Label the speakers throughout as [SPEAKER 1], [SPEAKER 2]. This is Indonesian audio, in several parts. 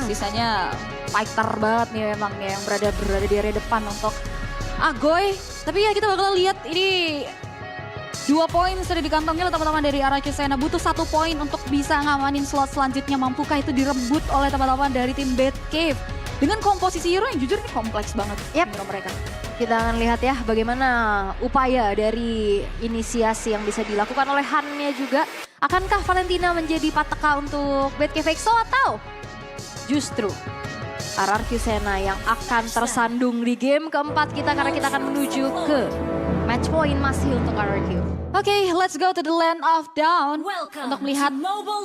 [SPEAKER 1] Sisanya fighter banget nih memang nih yang berada di area depan untuk Agoy. Tapi ya kita bakal lihat ini 2 poin sudah dikantongi oleh teman-teman dari RRQ Sena. Butuh 1 poin untuk bisa ngamanin slot selanjutnya. Mampukah itu direbut oleh teman-teman dari tim Batcave. Dengan komposisi hero yang jujur ini kompleks banget menurut mereka.
[SPEAKER 2] Kita akan lihat ya bagaimana upaya dari inisiasi yang bisa dilakukan oleh Han-nya juga. Akankah Valentina menjadi pateka untuk Batcave EXO atau justru RRQ Sena yang akan tersandung di game keempat kita karena kita akan menuju ke match point masih untuk RRQ.
[SPEAKER 1] Oke, let's go to the land of down untuk melihat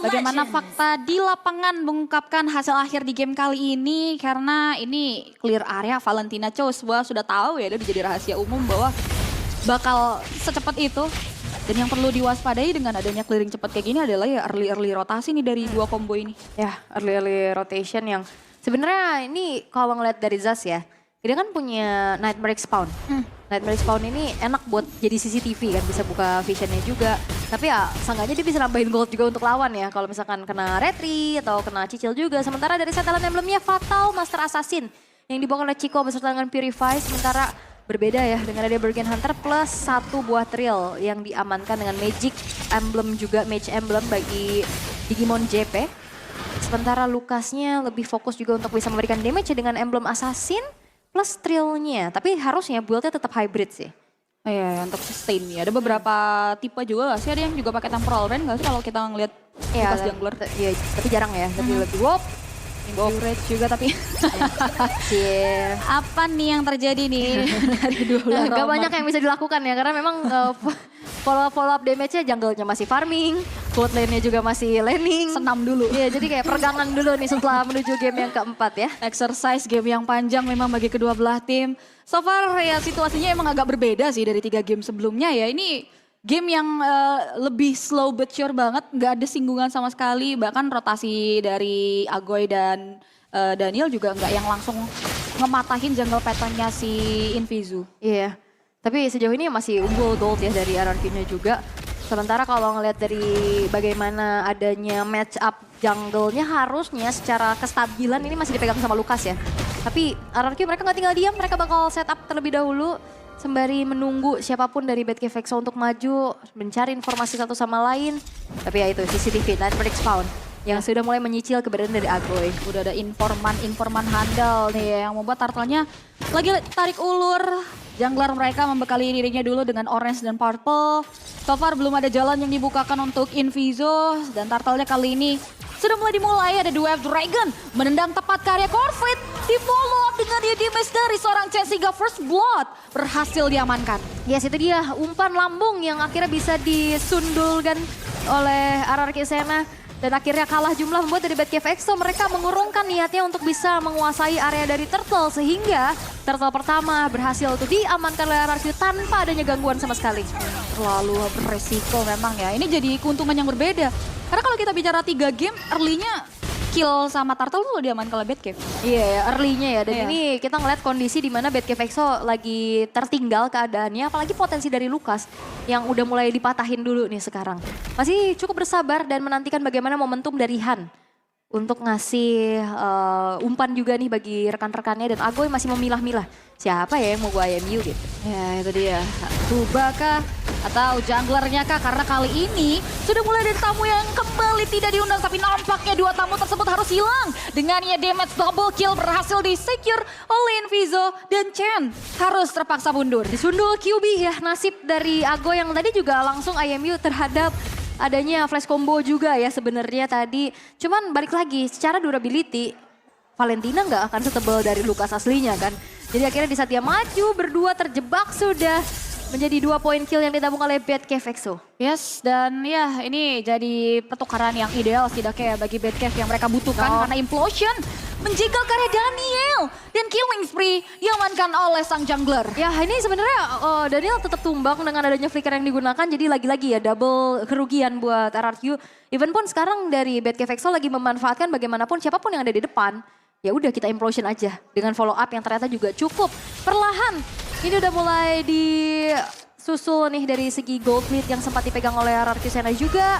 [SPEAKER 1] bagaimana fakta di lapangan mengungkapkan hasil akhir di game kali ini. Karena ini clear area Valentina Choswa sudah tahu ya, udah jadi rahasia umum bahwa bakal secepat itu. Dan yang perlu diwaspadai dengan adanya clearing cepat kayak gini adalah ya early rotasi nih dari dua combo ini.
[SPEAKER 2] Ya, early rotation yang sebenarnya ini kalau ngeliat dari Zaz ya, dia kan punya Nightmare Spawn. Nightmare Spawn ini enak buat jadi CCTV kan, bisa buka visionnya juga. Tapi ya seenggaknya dia bisa nambahin gold juga untuk lawan ya. Kalau misalkan kena retri atau kena cicil juga. Sementara dari setelan emblemnya Fatal Master Assassin yang dibawa oleh Chico beserta dengan Purify. Sementara berbeda ya dengan ada Bergen Hunter plus 1 buah Trill yang diamankan dengan Magic Emblem juga, Mage Emblem bagi Digimon JP. Sementara Lukasnya lebih fokus juga untuk bisa memberikan damage dengan Emblem Assassin plus Trillnya. Tapi harusnya build-nya tetap hybrid sih.
[SPEAKER 1] Oh iya, untuk sustain ya. Ada beberapa tipe juga gak sih? Ada yang juga pakai temporal rain gak sih kalau kita ngeliat Lukas jungler?
[SPEAKER 2] Iya, tapi jarang ya. Tapi lebih WoP.
[SPEAKER 1] Rage juga tapi apa nih yang terjadi nih dari dua
[SPEAKER 2] Gak banyak yang bisa dilakukan ya karena memang follow up damage-nya jungle-nya masih farming, bot lane-nya juga masih laning.
[SPEAKER 1] Senam dulu.
[SPEAKER 2] Iya, jadi kayak peregangan dulu nih setelah menuju game yang keempat ya.
[SPEAKER 1] Exercise game yang panjang memang bagi kedua belah tim. So far ya situasinya emang agak berbeda sih dari 3 game sebelumnya ya. Ini game yang lebih slow but sure banget, nggak ada singgungan sama sekali. Bahkan rotasi dari Agoy dan Daniel juga nggak yang langsung ngematahin jungle pattern-nya si Invizu.
[SPEAKER 2] Iya, tapi sejauh ini masih unggul gold ya dari RRQ-nya juga. Sementara kalau ngelihat dari bagaimana adanya match up jungle-nya harusnya secara kestabilan ini masih dipegang sama Lukas ya. Tapi RRQ mereka nggak tinggal diam, mereka bakal set up terlebih dahulu. Sembari menunggu siapapun dari Batcave EXO untuk maju, mencari informasi satu sama lain. Tapi ya itu CCTV, Nightmare Spawn yang sudah mulai menyicil keberadaan dari Agoy.
[SPEAKER 1] Udah ada informan handal nih yang membuat turtle-nya lagi tarik ulur. Jungler mereka membekali dirinya dulu dengan orange dan purple. So far belum ada jalan yang dibukakan untuk Invizo dan turtle-nya kali ini sudah dimulai ada Wave Dragon menendang tepat ke area Corfleet. Di follow up dengan damage dari seorang Chensiga First Blood berhasil diamankan.
[SPEAKER 2] Yes, itu dia umpan lambung yang akhirnya bisa disundulkan oleh RRQ Sena. Dan akhirnya kalah jumlah membuat dari Batcave EXO mereka mengurungkan niatnya untuk bisa menguasai area dari Turtle. Sehingga Turtle pertama berhasil untuk diamankan oleh RRQ tanpa adanya gangguan sama sekali.
[SPEAKER 1] Terlalu beresiko memang ya. Ini jadi keuntungan yang berbeda. Karena kalau kita bicara 3 game, early-nya kill sama Turtle tuh diamankan oleh Batcave.
[SPEAKER 2] Iya, early-nya ya. Dan ini kita ngeliat kondisi di mana Batcave EXO lagi tertinggal keadaannya. Apalagi potensi dari Lukas yang udah mulai dipatahin dulu nih sekarang. Masih cukup bersabar dan menantikan bagaimana momentum dari Han. Untuk ngasih umpan juga nih bagi rekan-rekannya. Dan Agoy masih memilah-milah. Siapa ya yang mau gue IMU gitu.
[SPEAKER 1] Ya itu dia. Tuba atau junglernya kah? Karena kali ini sudah mulai dari tamu yang kembali tidak diundang. Tapi nampaknya 2 tamu tersebut harus hilang. Dengannya damage double kill berhasil di-secure oleh Invizo. Dan Chen harus terpaksa mundur.
[SPEAKER 2] Disundul QB ya, nasib dari Agoy yang tadi juga langsung IMU terhadap adanya flash combo juga ya sebenarnya tadi. Cuman balik lagi, secara durability Valentina nggak akan setebal dari Lukas aslinya kan. Jadi akhirnya di saat dia maju berdua terjebak sudah menjadi 2 poin kill yang ditabung oleh Batcave EXO.
[SPEAKER 1] Yes, dan ya ini jadi pertukaran yang ideal setidaknya ya bagi Batcave yang mereka butuhkan. Karena Implosion menjegal karya Daniel dan killing spree diamankan oleh sang jungler.
[SPEAKER 2] Ya ini sebenarnya Daniel tetap tumbang dengan adanya flicker yang digunakan. Jadi lagi-lagi ya double kerugian buat RRQ. Even pun sekarang dari Batcave EXO lagi memanfaatkan bagaimanapun siapapun yang ada di depan. Ya udah kita implosion aja dengan follow up yang ternyata juga cukup perlahan. Ini udah mulai disusul nih dari segi gold lead yang sempat dipegang oleh RRQ Sena juga.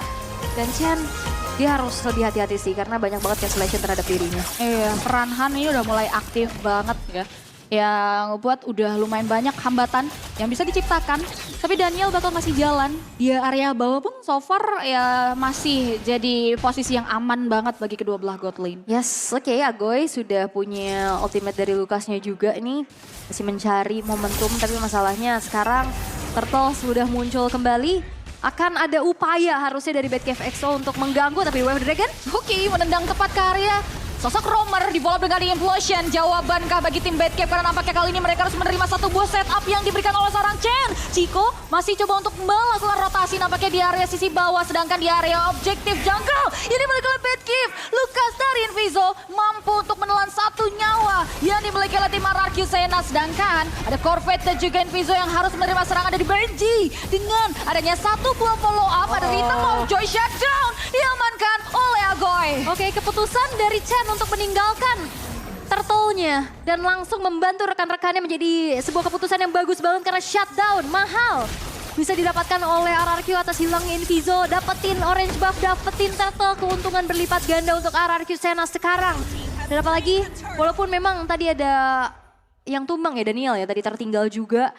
[SPEAKER 2] Dan Chen dia harus lebih hati-hati sih karena banyak banget cancellation terhadap dirinya.
[SPEAKER 1] Iya, peran Han ini udah mulai aktif banget ya. Yang buat udah lumayan banyak hambatan yang bisa diciptakan. Tapi Daniel bakal masih jalan. Di area bawah pun so far ya masih jadi posisi yang aman banget bagi kedua belah god lane.
[SPEAKER 2] Yes, oke, Agoy sudah punya ultimate dari Lucasnya juga ini. Masih mencari momentum tapi masalahnya sekarang Turtle sudah muncul kembali. Akan ada upaya harusnya dari Bad Cave EXO untuk mengganggu tapi Wave Dragon.
[SPEAKER 1] Oke, menendang tepat ke area. Sosok Romer di follow dengan Implosion. Jawabankah bagi tim Batcave? Karena nampaknya kali ini mereka harus menerima satu buah setup yang diberikan oleh seorang Chen. Chico masih coba untuk melakukan rotasi nampaknya di area sisi bawah. Sedangkan di area objektif jungle ini dimiliki oleh Batcave. Lucas dari Inviso mampu untuk menelan satu nyawa yang dimiliki oleh tim RRQ Sena. Sedangkan ada Corvette dan juga Inviso yang harus menerima serangan dari Benji. Dengan adanya satu buah follow up, ada Rhythm of Joy Shutdown diamankan oleh Agoy.
[SPEAKER 2] Oke, keputusan dari Chen untuk meninggalkan Turtle-nya dan langsung membantu rekan-rekannya menjadi sebuah keputusan yang bagus banget karena shutdown mahal bisa didapatkan oleh RRQ atas hilangnya Inviso, dapetin orange buff, dapetin Turtle, keuntungan berlipat ganda untuk RRQ Sena sekarang. Dan apalagi walaupun memang tadi ada yang tumbang ya Daniel ya, tadi tertinggal juga.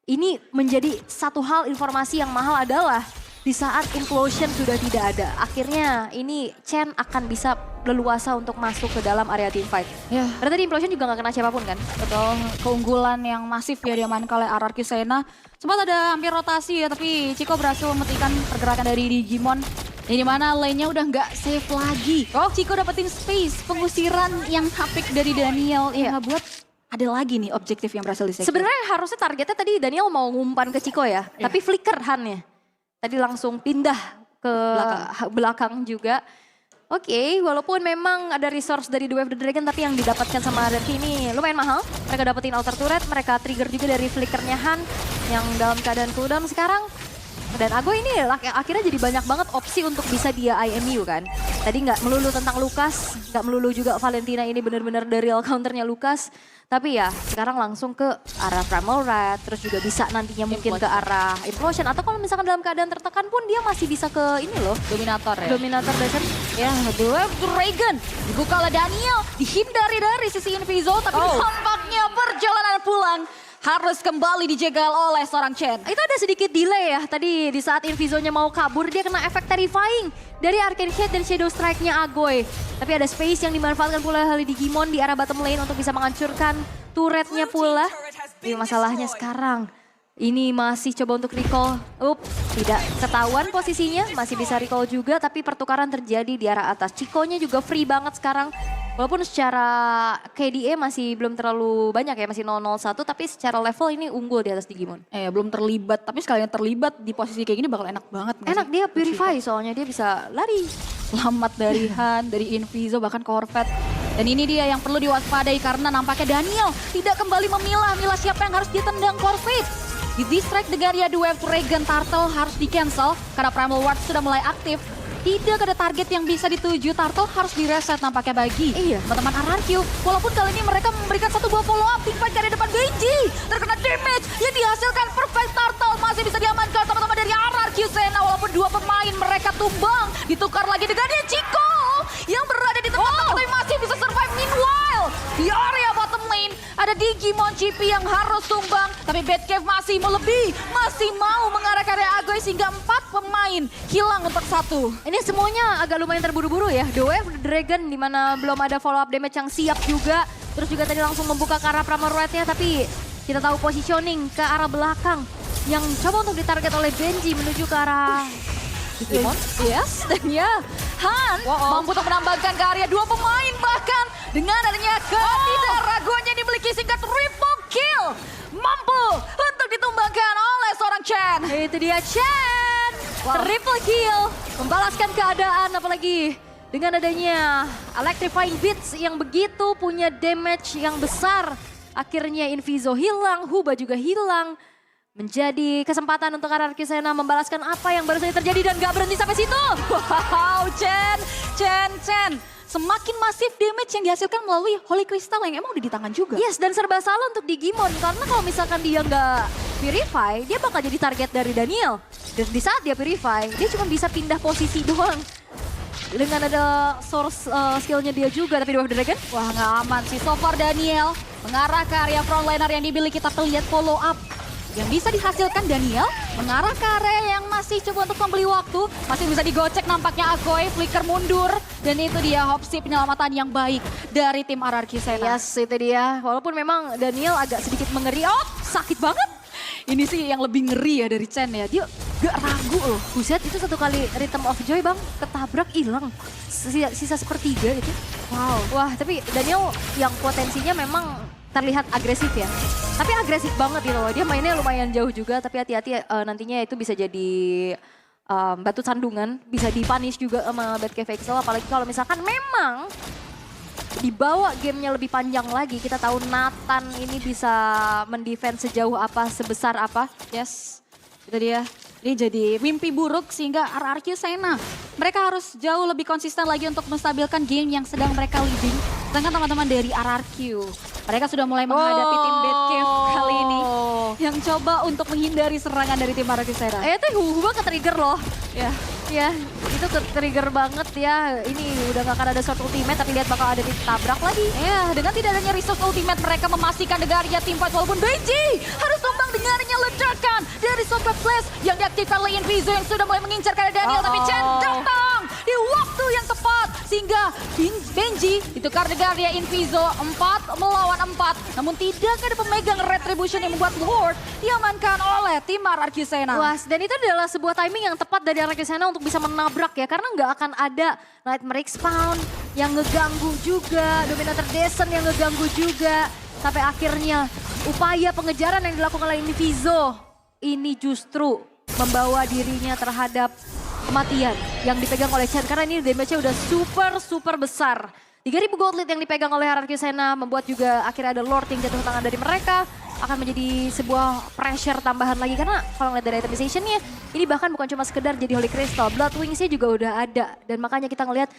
[SPEAKER 2] Ini menjadi satu hal informasi yang mahal adalah di saat Implosion sudah tidak ada. Akhirnya ini Chen akan bisa leluasa untuk masuk ke dalam area teamfight.
[SPEAKER 1] Ya.
[SPEAKER 2] Karena tadi Implosion juga gak kena siapapun kan?
[SPEAKER 1] Betul, keunggulan yang masif ya diamankan oleh RRQ Sena. Sempat ada hampir rotasi ya, tapi Chico berhasil mematikan pergerakan dari Digimon. Ini mana lane-nya udah nggak safe lagi. Chico dapetin space, pengusiran yang hapik dari Daniel. Yang ngebuat ada lagi nih objektif yang berhasil disecure.
[SPEAKER 2] Sebenarnya harusnya targetnya tadi Daniel mau ngumpan ke Chico ya. Tapi flicker Han-nya. Tadi langsung pindah ke belakang juga. Oke, walaupun memang ada resource dari The Wave the Dragon tapi yang didapatkan sama Arki ini lumayan mahal. Mereka dapetin outer turret, mereka trigger juga dari flickernya Han yang dalam keadaan cooldown sekarang. Dan Agoy ini akhirnya jadi banyak banget opsi untuk bisa dia IMU kan. Tadi nggak melulu tentang Lucas, nggak melulu juga Valentina ini benar-benar dari real counternya Lucas. Tapi ya sekarang langsung ke arah Primal Rat, terus juga bisa nantinya mungkin ke arah Implosion. Atau kalau misalkan dalam keadaan tertekan pun dia masih bisa ke ini loh.
[SPEAKER 1] Dominator ya.
[SPEAKER 2] Dominator Descent.
[SPEAKER 1] Ya, The Wave Dragon dibuka oleh Daniel, dihindari dari sisi Inviso. Tapi tampaknya perjalanan pulang harus kembali dijegal oleh seorang Chen.
[SPEAKER 2] Itu ada sedikit delay ya, tadi di saat Inviso-nya mau kabur dia kena efek terrifying dari Arcane Head dan Shadow Strike-nya Agoy. Tapi ada space yang dimanfaatkan pula oleh Digimon di arah bottom lane untuk bisa menghancurkan turretnya pula. Tapi masalahnya sekarang, ini masih coba untuk recall. Tidak ketahuan posisinya, masih bisa recall juga tapi pertukaran terjadi di arah atas. Chico-nya juga free banget sekarang. Walaupun secara KDA masih belum terlalu banyak ya, masih 001 tapi secara level ini unggul di atas Digimon.
[SPEAKER 1] Belum terlibat, tapi sekalian terlibat di posisi kayak gini bakal enak banget.
[SPEAKER 2] Enak dia purify soalnya dia bisa lari.
[SPEAKER 1] Selamat dari Han, dari Inviso, bahkan Corvette. Dan ini dia yang perlu diwaspadai karena nampaknya Daniel tidak kembali memilah siapa yang harus ditendang Corvette. Di distract dengan The Wave Dragon, Turtle harus di cancel karena Primal Ward sudah mulai aktif. Tidak ada target yang bisa dituju, Turtle harus direset nampaknya bagi teman-teman RRQ. Walaupun kali ini mereka memberikan satu buah follow up, teamfight dari depan Benji. Terkena damage yang dihasilkan perfect, Turtle masih bisa diamankan teman-teman dari RRQ Sena. Walaupun dua pemain mereka tumbang, ditukar lagi dengan Chico yang berada di tengah-tengah tapi masih bisa survive. Meanwhile, di area bottom lane ada Digimon Chippy yang harus tumbang. Tapi Batcave masih mau lebih, masih mau mengarah ke area Agoy sehingga 4 pemain hilang untuk 1.
[SPEAKER 2] Ini semuanya agak lumayan terburu-buru ya. The Wave Dragon dimana belum ada follow up damage yang siap juga. Terus juga tadi langsung membuka ke arah Primal Rat-nya tapi kita tahu positioning ke arah belakang yang coba untuk ditarget oleh Benji menuju ke arah Digimon.
[SPEAKER 1] Yes, dan ya Han mampu untuk menambahkan ke area 2 pemain bahkan dengan adanya ketidakraguannya dimiliki singkat triple kill. Mampu untuk ditumbangkan oleh seorang Chen.
[SPEAKER 2] Itu dia Chen. Triple kill. Membalaskan keadaan apalagi dengan adanya Electrifying Beats yang begitu punya damage yang besar. Akhirnya Inviso hilang, Huba juga hilang. Menjadi kesempatan untuk RRQ Sena membalaskan apa yang baru saja terjadi dan gak berhenti sampai situ.
[SPEAKER 1] Wow, Chen. Semakin masif damage yang dihasilkan melalui Holy Crystal yang emang udah di tangan juga.
[SPEAKER 2] Yes, dan serba salah untuk Digimon. Karena kalau misalkan dia nggak purify, dia bakal jadi target dari Daniel. Dan di saat dia purify, dia cuma bisa pindah posisi doang. dengan ada source skillnya dia juga, tapi Dwarf Dragon
[SPEAKER 1] Wah nggak aman sih. So far Daniel mengarah ke area frontliner yang dimiliki, kita lihat follow up yang bisa dihasilkan Daniel mengarah ke area yang masih coba untuk membeli waktu. Masih bisa digocek nampaknya Agoy, flicker mundur. Dan itu dia opsi penyelamatan yang baik dari tim RRQ Sena.
[SPEAKER 2] Yes, itu dia. Walaupun memang Daniel agak sedikit mengeri. Oh, sakit banget.
[SPEAKER 1] Ini sih yang lebih ngeri ya dari Chen ya. Dia gak ragu loh.
[SPEAKER 2] Buset, itu satu kali Rhythm of Joy bang, ketabrak hilang. Sisa sepertiga itu.
[SPEAKER 1] Wow.
[SPEAKER 2] Wah, tapi Daniel yang potensinya memang terlihat agresif ya. Tapi agresif banget gitu loh. Dia mainnya lumayan jauh juga, tapi hati-hati nantinya itu bisa jadi batu sandungan. Bisa dipunish juga sama Bad Cave Exo. Apalagi kalau misalkan memang dibawa gamenya lebih panjang lagi. Kita tahu Nathan ini bisa mendefense sejauh apa, sebesar apa.
[SPEAKER 1] Yes, itu dia. Ini jadi mimpi buruk sehingga RRQ Sena. Mereka harus jauh lebih konsisten lagi untuk menstabilkan game yang sedang mereka leading. Sedangkan teman-teman dari RRQ, mereka sudah mulai menghadapi tim Bad Cave kali ini. Yang coba untuk menghindari serangan dari tim RRQ Sena.
[SPEAKER 2] Itu Huba ke-trigger loh.
[SPEAKER 1] Ya,
[SPEAKER 2] Itu ke-trigger banget ya. Ini udah gak akan ada short ultimate, tapi lihat bakal ada ditabrak lagi.
[SPEAKER 1] ya dengan tidak adanya resource ultimate mereka memastikan Degaria teamfight walaupun Benji harus tumbang dengarnya ledakan dari Sobat Flash yang diaktifkan oleh Invizo yang sudah mulai mengincar ke Daniel. Tapi Chen datang di waktu yang tepat sehingga Benji ditukar Degaria Invizo 4 melawan 4. Namun tidak ada pemegang Retribution yang membuat Lord diamankan oleh tim RRQ Sena.
[SPEAKER 2] Wah, dan itu adalah sebuah timing yang tepat dari RRQ Sena untuk bisa menabrak ya. Karena nggak akan ada Nightmare Expound yang ngeganggu juga. Dominator Descent yang ngeganggu juga. Sampai akhirnya upaya pengejaran yang dilakukan oleh Invizo ini justru membawa dirinya terhadap kematian yang dipegang oleh Chen. Karena ini damage-nya udah super besar. 3000 gold lead yang dipegang oleh RRQ Sena membuat juga akhirnya ada Lord yang jatuh tangan dari mereka. Akan menjadi sebuah pressure tambahan lagi. Karena kalau ngeliat dari itemization-nya, ini bahkan bukan cuma sekedar jadi Holy Crystal. Blood Wings-nya juga udah ada. Dan makanya kita ngelihat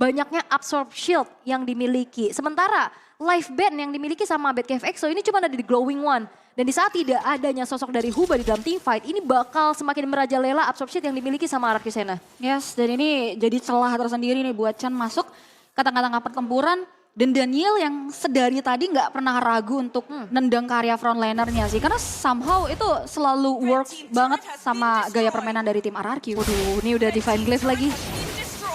[SPEAKER 2] banyaknya Absorb Shield yang dimiliki. Sementara Life Band yang dimiliki sama Bad Cave Exo ini cuma ada di Glowing One. Dan di saat tidak adanya sosok dari Huba di dalam teamfight, ini bakal semakin merajalela Absorb Shield yang dimiliki sama RRQ Sena.
[SPEAKER 1] Yes, dan ini jadi celah tersendiri nih buat Chen masuk ke tengah-tengah pertempuran. Dan Daniel yang sedari tadi nggak pernah ragu untuk nendang karya frontlinernya sih. Karena somehow itu selalu works banget sama gaya permainan dari tim RRQ.
[SPEAKER 2] Waduh, ini udah Divine Glaive lagi.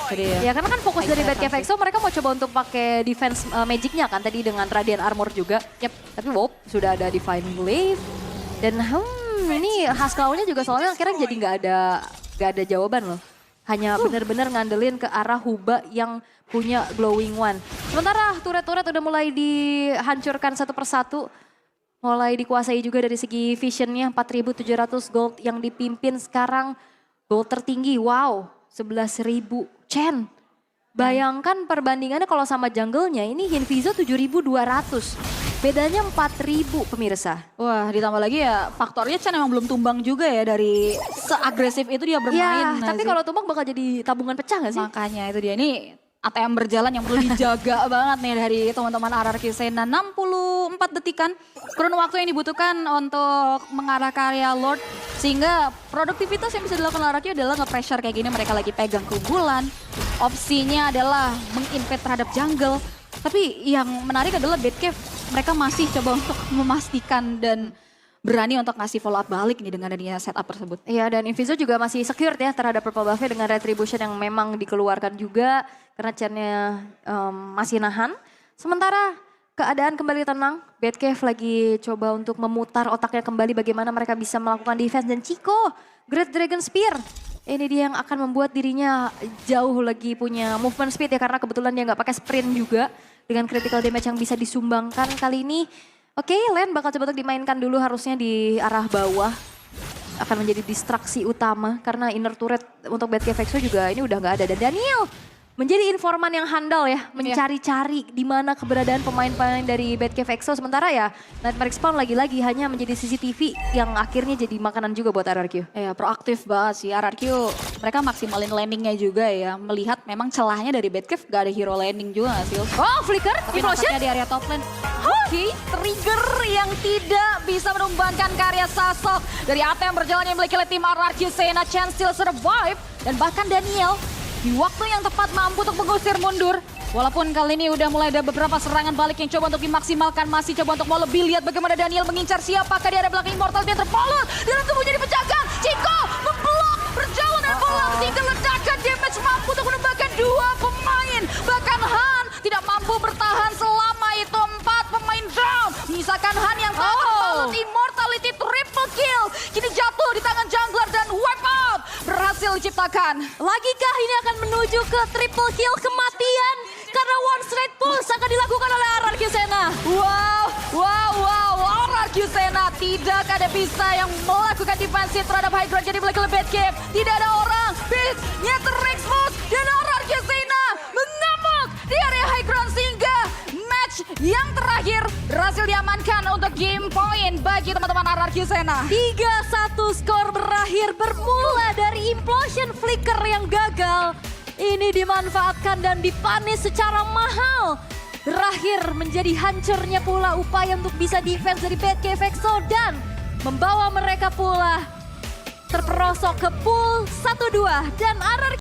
[SPEAKER 2] Ya karena kan fokus dari Bad Cave Exo mereka mau coba untuk pakai defense magicnya kan tadi dengan Radiant Armor juga. Tapi wow, sudah ada Divine Glaive. Dan ini Haskell-nya juga soalnya akhirnya jadi nggak ada jawaban loh. Hanya benar-benar ngandelin ke arah Huba yang punya Glowing One. Sementara turret-turret udah mulai dihancurkan satu persatu. Mulai dikuasai juga dari segi visionnya 4.700 gold yang dipimpin sekarang. Gold tertinggi, wow 11.000. Chen, bayangkan perbandingannya kalau sama jungle-nya ini Invizo 7.200. Bedanya 4.000 pemirsa.
[SPEAKER 1] Wah ditambah lagi ya faktornya Chen emang belum tumbang juga ya dari seagresif itu dia bermain.
[SPEAKER 2] Ya, tapi kalau tumbang bakal jadi tabungan pecah gak sih?
[SPEAKER 1] Makanya itu dia, ini ATM berjalan yang perlu dijaga banget nih dari teman-teman RRQ Sena. 64 detikan kurun waktu yang dibutuhkan untuk mengarah karya Lord. Sehingga produktivitas yang bisa dilakukan RRQ adalah nge-pressure kayak gini, mereka lagi pegang keunggulan. Opsinya adalah menginvade terhadap jungle. Tapi yang menarik adalah Bad Cave, mereka masih coba untuk memastikan dan berani untuk ngasih follow up balik nih dengan adanya setup tersebut.
[SPEAKER 2] Iya, dan Invizo juga masih secure ya terhadap purple buff dengan Retribution yang memang dikeluarkan juga karena Chen-nya masih nahan. Sementara keadaan kembali tenang, Bad Cave lagi coba untuk memutar otaknya kembali bagaimana mereka bisa melakukan defense. Dan Chico, Great Dragon Spear, ini dia yang akan membuat dirinya jauh lagi punya movement speed ya karena kebetulan dia nggak pakai sprint juga dengan critical damage yang bisa disumbangkan kali ini. Oke, Len bakal coba untuk dimainkan dulu harusnya di arah bawah. Akan menjadi distraksi utama karena inner turret untuk Bad Cave Exo juga ini udah nggak ada. Dan Daniel menjadi informan yang handal ya, mencari-cari di mana keberadaan pemain-pemain dari Bad Cave Exo. Sementara ya Nightmare Expound lagi-lagi hanya menjadi CCTV yang akhirnya jadi makanan juga buat RRQ.
[SPEAKER 1] Ya proaktif banget sih RRQ, mereka maksimalin landingnya juga ya. Melihat memang celahnya dari Bad Cave gak ada hero landing juga gak sih?
[SPEAKER 2] Oh, flicker,
[SPEAKER 1] Tapi
[SPEAKER 2] implosion.
[SPEAKER 1] nampaknya di area top lane. Oke, trigger yang tidak bisa menumbangkan karya Sasok. Dari apa yang berjalan yang memiliki oleh tim RRQ Sena, Chen still survive. Dan bahkan Daniel di waktu yang tepat mampu untuk mengusir mundur. Walaupun kali ini udah mulai ada beberapa serangan balik yang coba untuk dimaksimalkan. Masih coba untuk mau lebih lihat bagaimana Daniel mengincar siapakah di area belakang Immortal yang terpolos. Dalam tubuhnya dipecahkan. Chico memblok, berjalan dan pulang. Tinggal ledakan damage mampu untuk menembakkan 2 pemain. Bahkan Han tidak mampu bertahan selama itu 4 pemain down. Menyisakan Han yang tak terbalut. Immortality triple kill. Kini jatuh di tangan jungler dan wipe out. Berhasil diciptakan.
[SPEAKER 3] Lagikah ini akan menuju ke triple kill kematian? Karena one straight pulse akan dilakukan oleh RRQ Sena.
[SPEAKER 1] Wow, RRQ Sena tidak ada bisa yang melakukan defensif terhadap high ground. Jadi Black Bad Game. Tidak ada orang. Pitch-nya terexpose dan RRQ Sena mengamuk di area high ground sehingga match yang terakhir berhasil diamankan untuk game point bagi teman-teman RRQ Sena.
[SPEAKER 3] 3-1 skor berakhir bermula dari implosion flicker yang gagal. Ini dimanfaatkan dan dipanis secara mahal. Berakhir menjadi hancurnya pula upaya untuk bisa defense dari BK Vexo dan membawa mereka pula terperosok ke pool 1-2 dan RRQ